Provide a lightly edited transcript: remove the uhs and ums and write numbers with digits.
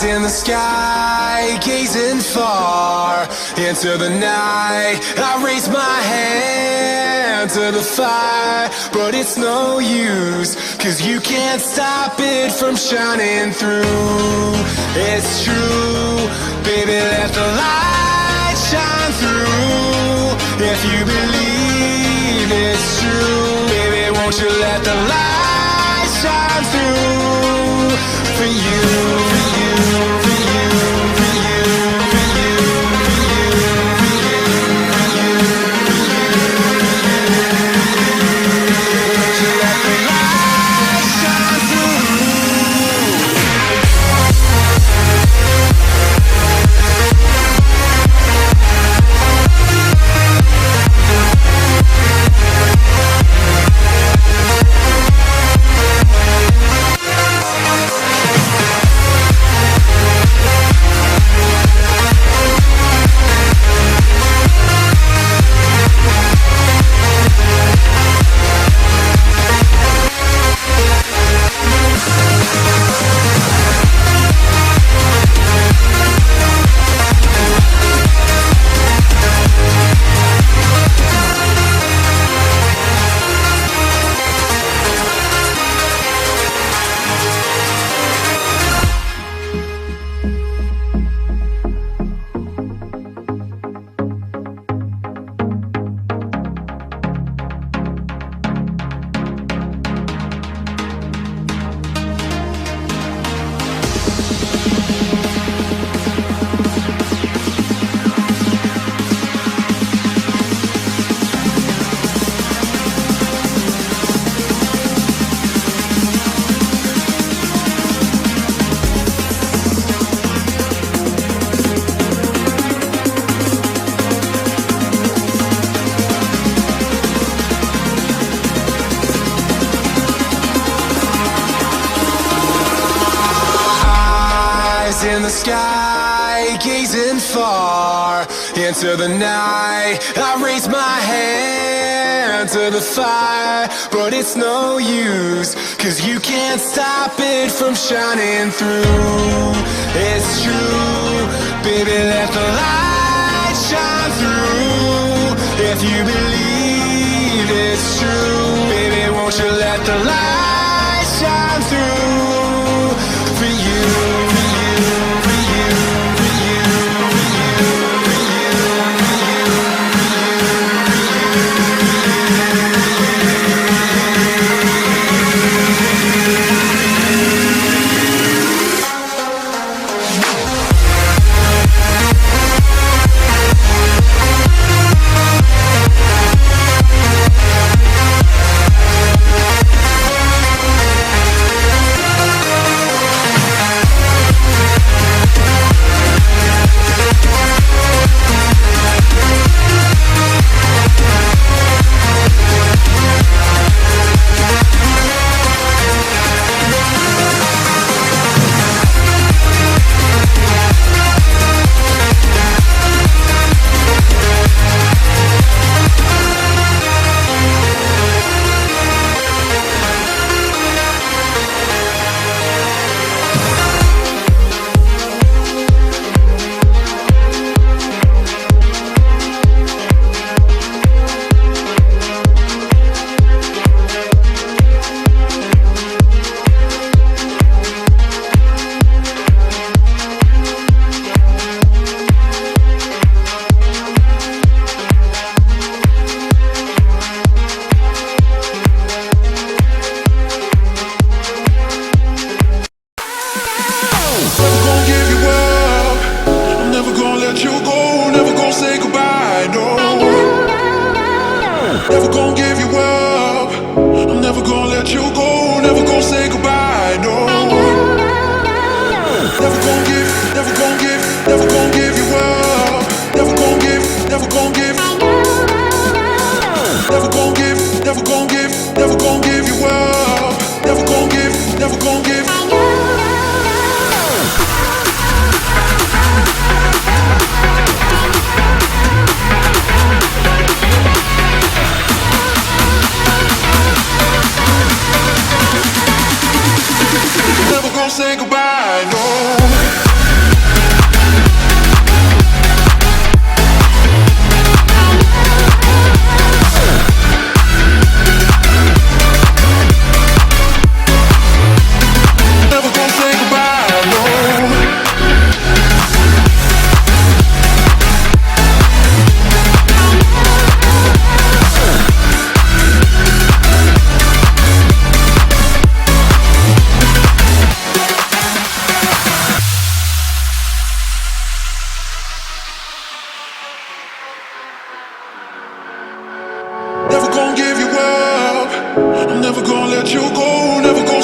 in the sky, gazing far into the night. I raise my hand to the fire, but it's no use, 'cause you can't stop it from shining through. It's true, baby, let the light shine through. If you believe it's true, baby, won't you let the light shine through for you, for you, for you, for you, for you, for you, for you, for you, won't you let the light shine through? In the sky, gazing far into the night. I raise my hand to the fire, but it's no use, 'cause you can't stop it from shining through. It's true, baby, let the light shine through. If you believe it's true, baby, won't you let the light shine through for you, for you, for you, for you, for you, for you, for you, say goodbye, no. I'm never gonna let you go, never gonna